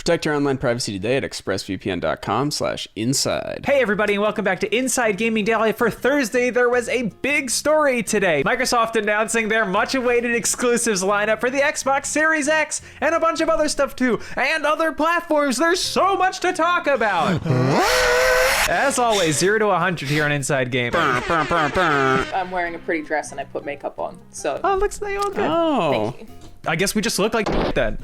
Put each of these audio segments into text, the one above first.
Protect your online privacy today at expressvpn.com/inside. Hey everybody, and welcome back to Inside Gaming Daily. For Thursday, there was a big story today. Microsoft announcing their much-awaited exclusives lineup for the Xbox Series X and a bunch of other stuff too, and other platforms. There's so much to talk about. As always, 0 to 100 here on Inside Gaming. I'm wearing a pretty dress and I put makeup on, so. Oh, looks like all good. Oh. Thank you. I guess we just look like then.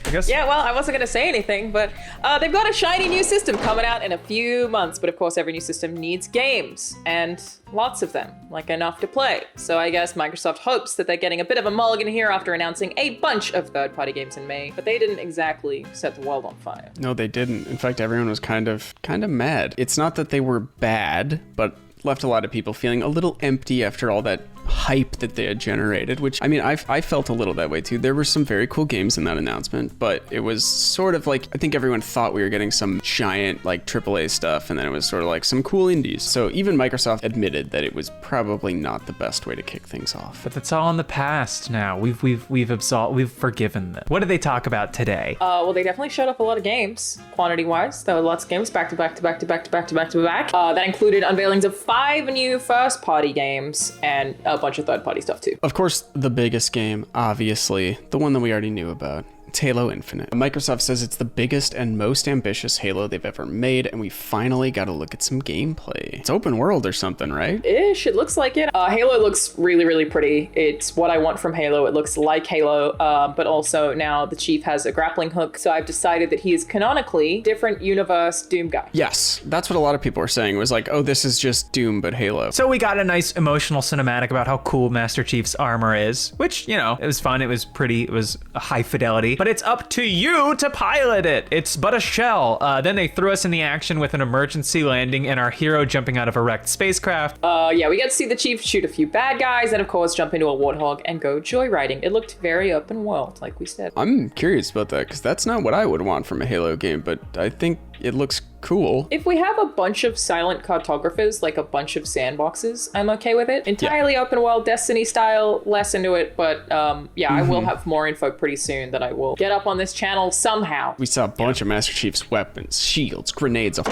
I guess. Yeah, well, I wasn't gonna say anything, but they've got a shiny new system coming out in a few months. But of course, every new system needs games, and lots of them, like enough to play. So I guess Microsoft hopes that they're getting a bit of a mulligan here after announcing a bunch of third-party games in May. But they didn't exactly set the world on fire. No, they didn't. In fact, everyone was kind of mad. It's not that they were bad, but left a lot of people feeling a little empty after all that hype that they had generated, which, I mean, I felt a little that way too. There were some very cool games in that announcement, but it was sort of like, I think everyone thought we were getting some giant like AAA stuff, and then it was sort of like some cool indies. So even Microsoft admitted that it was probably not the best way to kick things off. But that's all in the past now. We've forgiven them. What did they talk about today? Well, they definitely showed up a lot of games, quantity-wise. There were lots of games back to back to back to back to back to back to back. That included unveilings of 5 new first-party games and a bunch of third-party stuff too. Of course, the biggest game, obviously, the one that we already knew about. It's Halo Infinite. Microsoft says it's the biggest and most ambitious Halo they've ever made, and we finally got to look at some gameplay. It's open world or something, right? Ish, it looks like it. Halo looks really, really pretty. It's what I want from Halo. It looks like Halo, but also now the Chief has a grappling hook, so I've decided that he is canonically different universe Doom guy. Yes, that's what a lot of people were saying. It was like, oh, this is just Doom, but Halo. So we got a nice emotional cinematic about how cool Master Chief's armor is, which, you know, it was fun. It was pretty. It was high fidelity. But it's up to you to pilot it. It's but a shell. Then they threw us in the action with an emergency landing and our hero jumping out of a wrecked spacecraft. Yeah, we get to see the Chief shoot a few bad guys and of course jump into a warthog and go joyriding. It looked very open world, like we said. I'm curious about that, because that's not what I would want from a Halo game, but I think it looks cool. If we have a bunch of silent cartographers, like a bunch of sandboxes, I'm okay with it. Entirely open world, Destiny style, less into it, but yeah, I will have more info pretty soon that I will get up on this channel somehow. We saw a bunch of Master Chief's weapons, shields, grenades, a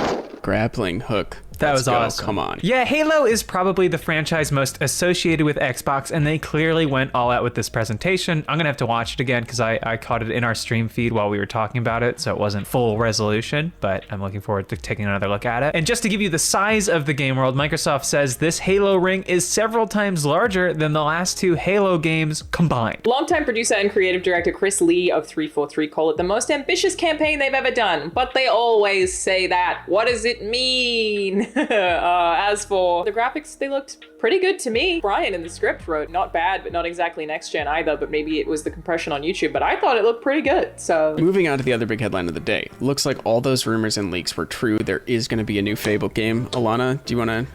grappling hook. That was Let's go. awesome. Come on. Yeah, Halo is probably the franchise most associated with Xbox, and they clearly went all out with this presentation. I'm gonna have to watch it again because I caught it in our stream feed while we were talking about it, so it wasn't full resolution, but I'm looking forward to taking another look at it. And just to give you the size of the game world, Microsoft says this Halo ring is several times larger than the last 2 Halo games combined. Longtime producer and creative director Chris Lee of 343 call it the most ambitious campaign they've ever done, but they always say that. What does it mean? As for the graphics, they looked pretty good to me. Brian in the script wrote, not bad, but not exactly next gen either, but maybe it was the compression on YouTube, but I thought it looked pretty good, so. Moving on to the other big headline of the day. Looks like all those rumors and leaks were true. There is going to be a new Fable game. Alana, do you want to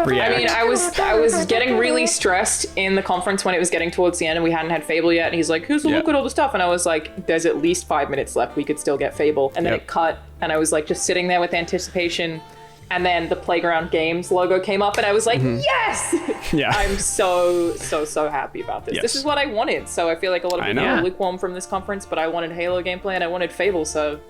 react? I mean, I was getting really stressed in the conference when it was getting towards the end and we hadn't had Fable yet, and he's like, here's a look at all the stuff, and I was like, there's at least 5 minutes left, we could still get Fable, and then it cut, and I was like just sitting there with anticipation. And then the Playground Games logo came up and I was like, yes! Yeah. I'm so happy about this. Yes. This is what I wanted. So I feel like a lot of people are lukewarm from this conference, but I wanted Halo gameplay and I wanted Fable, so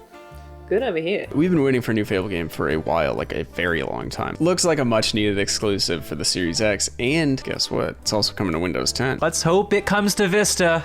good over here. We've been waiting for a new Fable game for a while, like a very long time. Looks like a much needed exclusive for the Series X, and guess what? It's also coming to Windows 10. Let's hope it comes to Vista.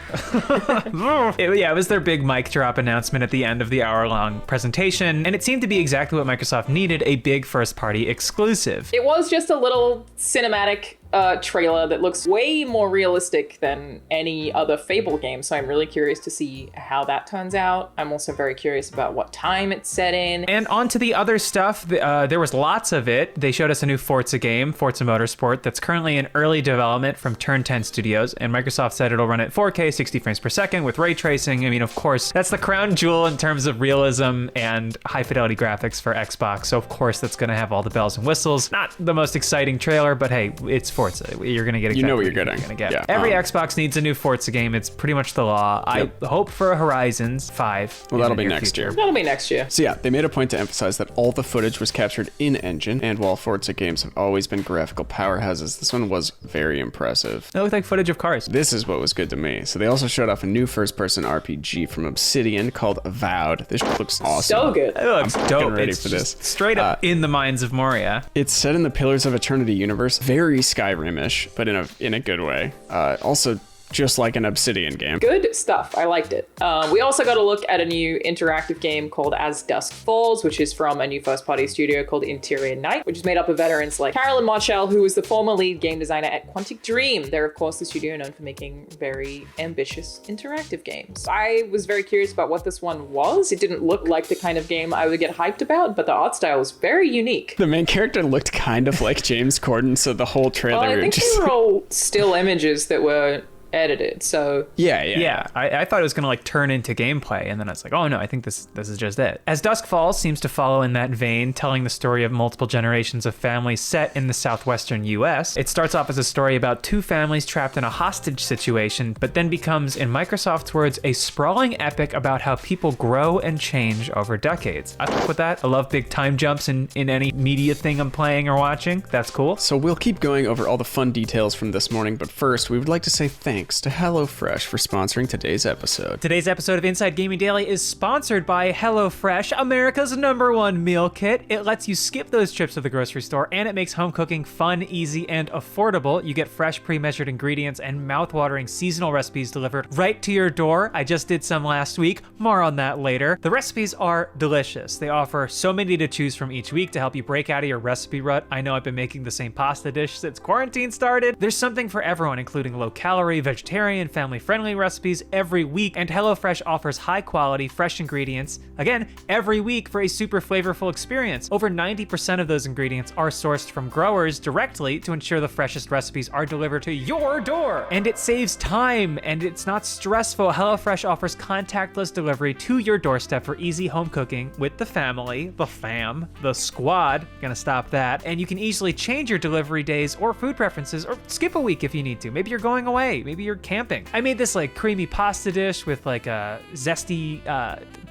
It was their big mic drop announcement at the end of the hour-long presentation, and it seemed to be exactly what Microsoft needed, a big first-party exclusive. It was just a little cinematic trailer that looks way more realistic than any other Fable game, so I'm really curious to see how that turns out. I'm also very curious about what time it's set in. And on to the other stuff, there was lots of it. They showed us a new Forza game, Forza Motorsport, that's currently in early development from Turn 10 Studios, and Microsoft said it'll run at 4K, 60 frames per second with ray tracing. I mean, of course, that's the crown jewel in terms of realism and high fidelity graphics for Xbox, so of course that's gonna have all the bells and whistles. Not the most exciting trailer, but hey, it's Forza Forza. You're going to get exactly You know what you're what getting. gonna get. Yeah. Every Xbox needs a new Forza game. It's pretty much the law. Yep. I hope for a Horizons 5. Well, that'll be next year. That'll be next year. So yeah, they made a point to emphasize that all the footage was captured in-engine, and while Forza games have always been graphical powerhouses, this one was very impressive. It looked like footage of cars. This is what was good to me. So they also showed off a new first-person RPG from Obsidian called Avowed. This looks awesome. So good. It looks I'm dope. getting ready It's for just this. straight up in the Mines of Moria. It's set in the Pillars of Eternity universe, very Skyrim-ish, but in a good way. Also, just like an Obsidian game. Good stuff. I liked it. We also got a look at a new interactive game called As Dusk Falls, which is from a new first-party studio called Interior Night, which is made up of veterans like Carolyn Marshall, who was the former lead game designer at Quantic Dream. They're, of course, the studio known for making very ambitious interactive games. I was very curious about what this one was. It didn't look like the kind of game I would get hyped about, but the art style was very unique. The main character looked kind of like James Corden, so the whole trailer Well, I think just... they were all still images that were edited, so Yeah. I thought it was gonna like turn into gameplay, and then I was like, oh no, I think this is just it. As Dusk Falls seems to follow in that vein, telling the story of multiple generations of families set in the southwestern US. It starts off as a story about two families trapped in a hostage situation, but then becomes, in Microsoft's words, a sprawling epic about how people grow and change over decades. I fuck with that. I love big time jumps in any media thing I'm playing or watching. That's cool. So we'll keep going over all the fun details from this morning, but first we would like to say thanks to HelloFresh for sponsoring today's episode. Today's episode of Inside Gaming Daily is sponsored by HelloFresh, America's #1 meal kit. It lets you skip those trips to the grocery store, and it makes home cooking fun, easy, and affordable. You get fresh, pre-measured ingredients and mouth-watering seasonal recipes delivered right to your door. I just did some last week. More on that later. The recipes are delicious. They offer so many to choose from each week to help you break out of your recipe rut. I know I've been making the same pasta dish since quarantine started. There's something for everyone, including low-calorie, vegetarian, family-friendly recipes every week, and HelloFresh offers high-quality, fresh ingredients, again, every week for a super flavorful experience. Over 90% of those ingredients are sourced from growers directly to ensure the freshest recipes are delivered to your door. And it saves time, and it's not stressful. HelloFresh offers contactless delivery to your doorstep for easy home cooking with the family, the fam, the squad, gonna stop that, and you can easily change your delivery days or food preferences, or skip a week if you need to. Maybe you're going away, maybe you're camping. I made this like creamy pasta dish with like a zesty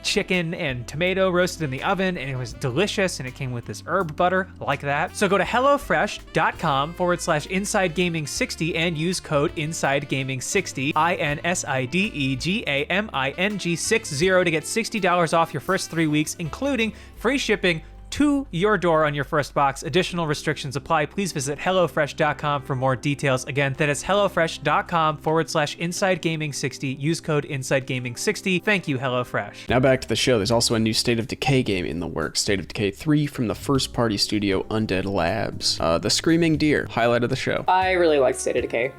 chicken and tomato roasted in the oven, and it was delicious, and it came with this herb butter like that. So go to hellofresh.com/InsideGaming60 and use code InsideGaming60, INSIDEGAMING60 to get $60 off your first 3 weeks, including free shipping to your door on your first box. Additional restrictions apply. Please visit HelloFresh.com for more details. Again, that is HelloFresh.com/InsideGaming60. Use code InsideGaming60. Thank you, HelloFresh. Now back to the show. There's also a new State of Decay game in the works. State of Decay 3 from the first-party studio Undead Labs. The Screaming Deer, highlight of the show. I really liked State of Decay.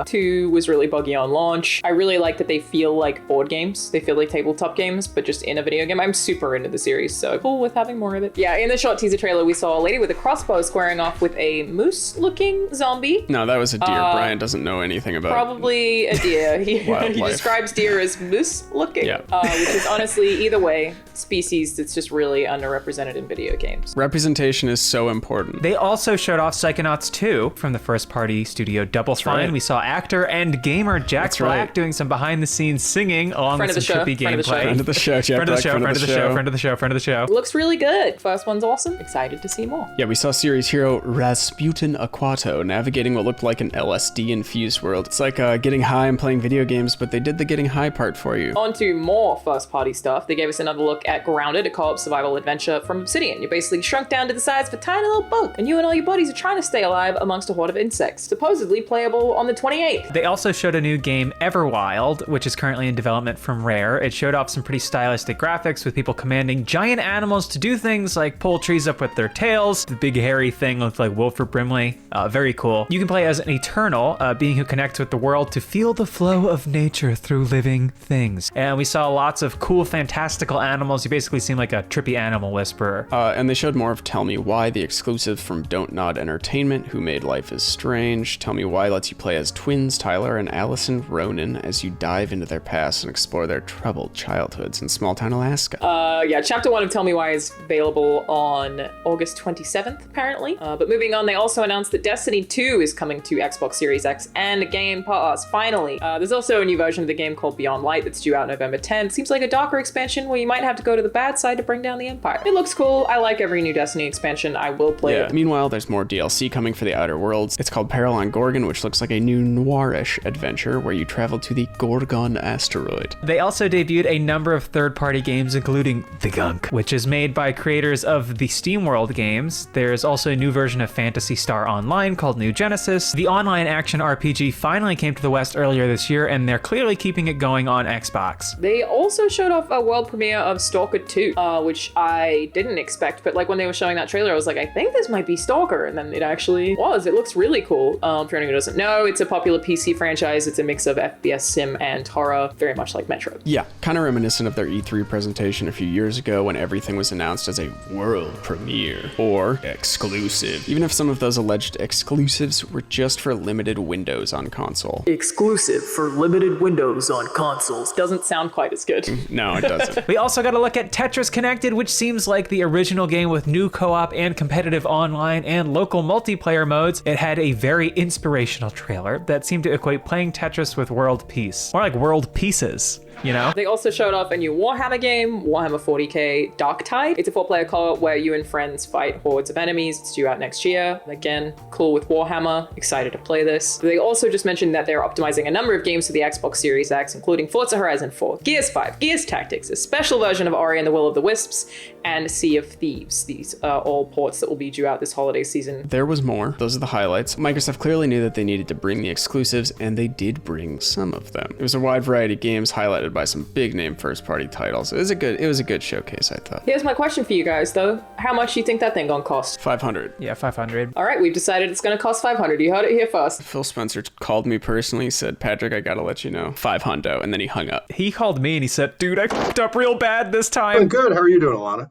2 was really buggy on launch. I really like that they feel like board games. They feel like tabletop games, but just in a video game. I'm super into the series, so cool with having more of it. Yeah, in the short teaser trailer, we saw a lady with a crossbow squaring off with a moose-looking zombie. No, that was a deer. Brian doesn't know anything about Probably a deer. He Wildlife. describes deer as moose-looking, Yeah. Which is honestly, either way, species that's just really underrepresented in video games. Representation is so important. They also showed off Psychonauts 2 from the first-party studio Double Fine. right. We saw actor and gamer Jack That's Black right. doing some behind-the-scenes singing along Friend with of some the show, trippy friend of the show. gameplay. Friend of the show, Jack Friend of the Black, show, friend of the show, friend of the show, friend of the show. Looks really good. First one's awesome. Excited to see more. Yeah, we saw series hero Rasputin Aquato navigating what looked like an LSD-infused world. It's like getting high and playing video games, but they did the getting high part for you. On to more first-party stuff. They gave us another look at Grounded, a co-op survival adventure from Obsidian. You're basically shrunk down to the size of a tiny little bug, and you and all your buddies are trying to stay alive amongst a horde of insects. Supposedly playable on the 28th. They also showed a new game, Everwild, which is currently in development from Rare. It showed off some pretty stylistic graphics with people commanding giant animals to do things like pull trees up with their tails. The big hairy thing looked like Wilford Brimley. Very cool. You can play as an Eternal, being who connects with the world to feel the flow of nature through living things. And we saw lots of cool, fantastical animals. You basically seem like a trippy animal whisperer. And they showed more of Tell Me Why, the exclusive from Don't Nod Entertainment, who made Life is Strange. Tell Me Why lets you play as twins Tyler and Allison Ronan as you dive into their past and explore their troubled childhoods in small town Alaska. Yeah, chapter 1 of Tell Me Why is available available on August 27th, apparently. But moving on, they also announced that Destiny 2 is coming to Xbox Series X and Game Pass, finally. There's also a new version of the game called Beyond Light that's due out November 10th. Seems like a darker expansion where you might have to go to the bad side to bring down the Empire. It looks cool. I like every new Destiny expansion. I will play it. Meanwhile, there's more DLC coming for the Outer Worlds. It's called Peril on Gorgon, which looks like a new noirish adventure where you travel to the Gorgon asteroid. They also debuted a number of third-party games, including The Gunk, which is made by creators of the SteamWorld games. There's also a new version of Phantasy Star Online called New Genesis. The online action RPG finally came to the West earlier this year, and they're clearly keeping it going on Xbox. They also showed off a world premiere of Stalker 2, which I didn't expect, but like when they were showing that trailer, I was like, I think this might be Stalker, and then it actually was. It looks really cool. For anyone who doesn't know, it's a popular PC franchise. It's a mix of FPS sim and horror, very much like Metro. Yeah, kind of reminiscent of their E3 presentation a few years ago when everything was announced as a world premiere or exclusive, even if some of those alleged exclusives were just for limited windows on console. Exclusive for limited windows on consoles. Doesn't sound quite as good. No, it doesn't. We also got to look at Tetris Connected, which seems like the original game with new co-op and competitive online and local multiplayer modes. It had a very inspirational trailer that seemed to equate playing Tetris with world peace. More like world pieces, you know? They also showed off a new Warhammer game, Warhammer 40k Darktide. It's a 4-player co-op where you and friends fight hordes of enemies. It's due out next year. Again, cool with Warhammer. Excited to play this. They also just mentioned that they're optimizing a number of games for the Xbox Series X, including Forza Horizon 4, Gears 5, Gears Tactics, a special version of Ori and the Will of the Wisps, and Sea of Thieves. These are all ports that will be due out this holiday season. There was more. Those are the highlights. Microsoft clearly knew that they needed to bring the exclusives, and they did bring some of them. It was a wide variety of games highlighted by some big name first party titles. It was a good showcase, I thought. Here's my question for you guys though. How much do you think that thing gonna cost? 500. Yeah, 500. All right, we've decided it's gonna cost 500. You heard it here first. Phil Spencer called me personally, said, Patrick, I gotta let you know, 500, and then he hung up. He called me and he said, dude, I fucked up real bad this time. I'm good. How are you doing, Alana?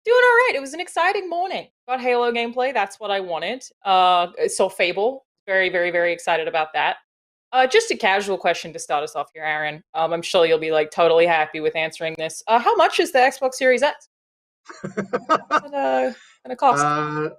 Doing all right. It was an exciting morning. Got Halo gameplay. That's what I wanted. Saw Fable. Very, very, very excited about that. Just a casual question to start us off here, Aaron. I'm sure you'll be like totally happy with answering this. How much is the Xbox Series X? Gonna cost?